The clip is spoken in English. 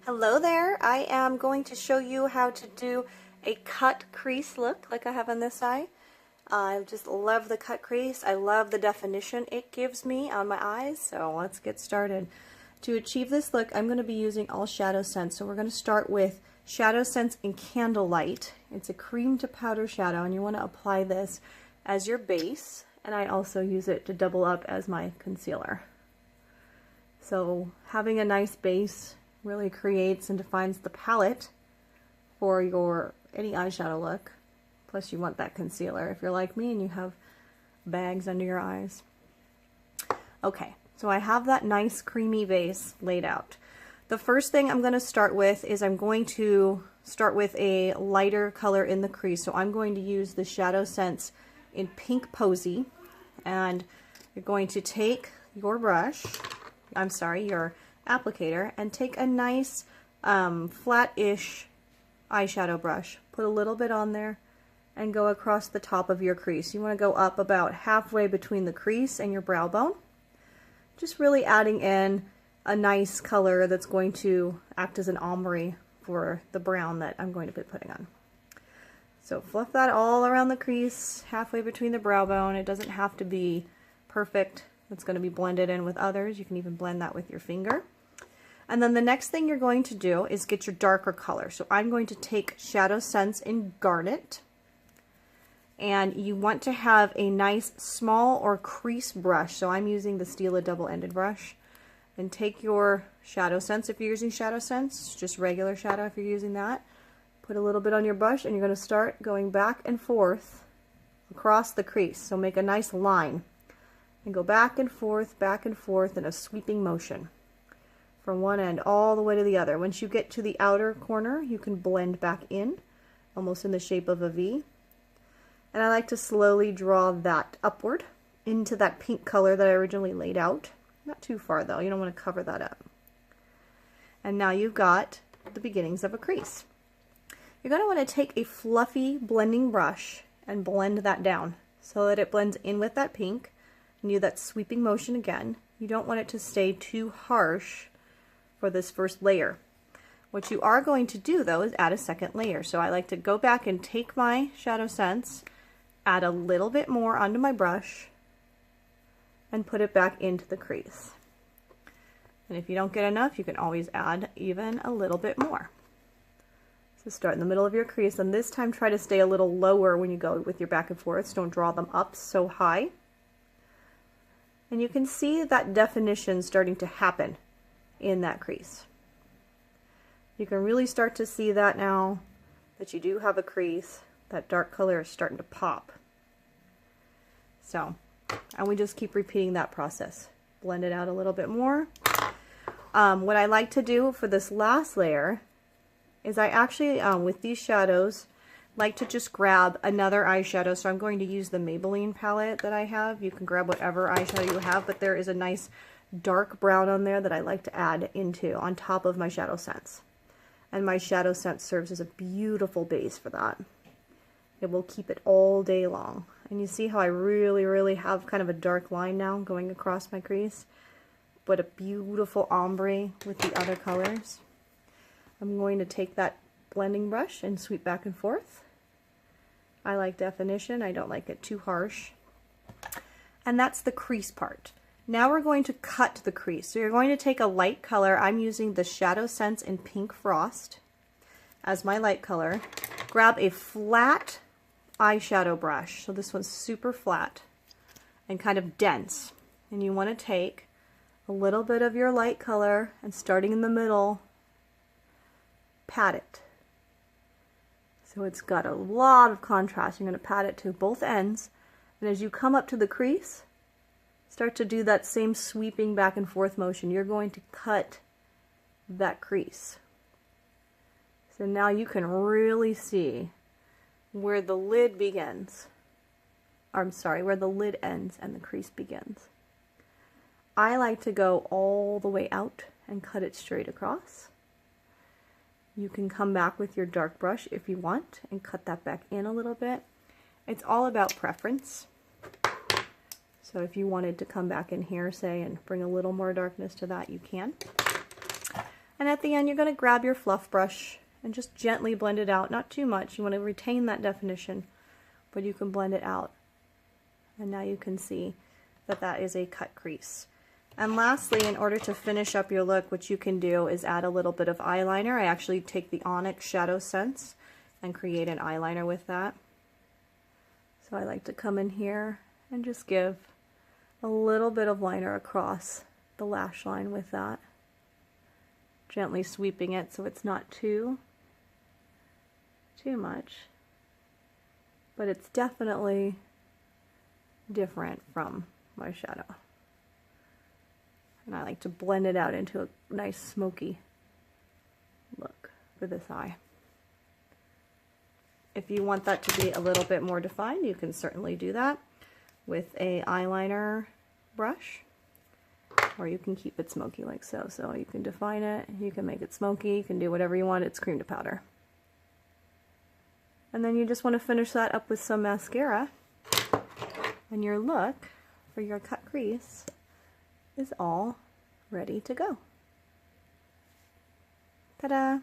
Hello there, I am going to show you how to do a cut crease look like I have on this eye. I just love the cut crease. I love the definition it gives me on my eyes, so let's get started. To achieve this look, I'm going to be using all Shadowsense. So we're going to start with Shadowsense in Candlelight. It's a cream to powder shadow, and you want to apply this as your base, and I also use it to double up as my concealer. So having a nice base really creates and defines the palette for your any eyeshadow look. Plus you want that concealer if you're like me and you have bags under your eyes. Okay, so I have that nice creamy base laid out. The first thing I'm going to start with is I'm going to start with a lighter color in the crease. So I'm going to use the Shadowsense in Pink Posy, and you're going to take your brush, your applicator, and take a nice flat-ish eyeshadow brush. Put a little bit on there and go across the top of your crease. You want to go up about halfway between the crease and your brow bone. Just really adding in a nice color that's going to act as an ombre for the brown that I'm going to be putting on. So fluff that all around the crease, halfway between the brow bone. It doesn't have to be perfect. It's going to be blended in with others. You can even blend that with your finger. And then the next thing you're going to do is get your darker color. So I'm going to take Shadowsense in Garnet, and you want to have a nice small or crease brush. So I'm using the Stila double-ended brush. And take your Shadowsense if you're using Shadowsense, just regular shadow if you're using that. Put a little bit on your brush, and you're going to start going back and forth across the crease. So make a nice line and go back and forth in a sweeping motion from one end all the way to the other. Once you get to the outer corner, you can blend back in, almost in the shape of a V. And I like to slowly draw that upward into that pink color that I originally laid out. Not too far though, you don't want to cover that up. And now you've got the beginnings of a crease. You're going to want to take a fluffy blending brush and blend that down so that it blends in with that pink. And do that sweeping motion again. You don't want it to stay too harsh for this first layer. What you are going to do though is add a second layer. So I like to go back and take my Shadowsense, add a little bit more onto my brush, and put it back into the crease. And if you don't get enough, you can always add even a little bit more. So start in the middle of your crease, and this time try to stay a little lower when you go with your back and forths. Don't draw them up so high. And you can see that definition starting to happen in that crease. You can really start to see that now that you do have a crease. That dark color is starting to pop. So, and we just keep repeating that process. Blend it out a little bit more. What I like to do for this last layer is I actually, with these shadows, like to just grab another eyeshadow. So I'm going to use the Maybelline palette that I have. You can grab whatever eyeshadow you have, but there is a nice dark brown on there that I like to add into on top of my Shadowsense. And my Shadowsense serves as a beautiful base for that. It will keep it all day long. And you see how I really have kind of a dark line now going across my crease, but a beautiful ombre with the other colors. I'm going to take that blending brush and sweep back and forth. I like definition, I don't like it too harsh. And that's the crease part. Now we're going to cut the crease. So you're going to take a light color. I'm using the Shadowsense in Pink Frost as my light color. Grab a flat eyeshadow brush. So this one's super flat and kind of dense. And you want to take a little bit of your light color and starting in the middle, pat it. So it's got a lot of contrast. You're going to pat it to both ends, and as you come up to the crease, start to do that same sweeping back and forth motion. You're going to cut that crease. So now you can really see where the lid begins. Or, I'm sorry, where the lid ends and the crease begins. I like to go all the way out and cut it straight across. You can come back with your dark brush if you want and cut that back in a little bit. It's all about preference. So if you wanted to come back in here, say, and bring a little more darkness to that, you can. And at the end, you're going to grab your fluff brush and just gently blend it out. Not too much. You want to retain that definition, but you can blend it out. And now you can see that that is a cut crease. And lastly, in order to finish up your look, what you can do is add a little bit of eyeliner. I actually take the Onyx Shadowsense and create an eyeliner with that. So I like to come in here and just give a little bit of liner across the lash line with that. Gently sweeping it so it's not too much. But it's definitely different from my shadow. And I like to blend it out into a nice smoky look for this eye. If you want that to be a little bit more defined, you can certainly do that with a eyeliner brush, or you can keep it smoky like so. So you can define it, you can make it smoky, you can do whatever you want. It's cream to powder. And then you just want to finish that up with some mascara, and your look for your cut crease is all ready to go. Ta-da!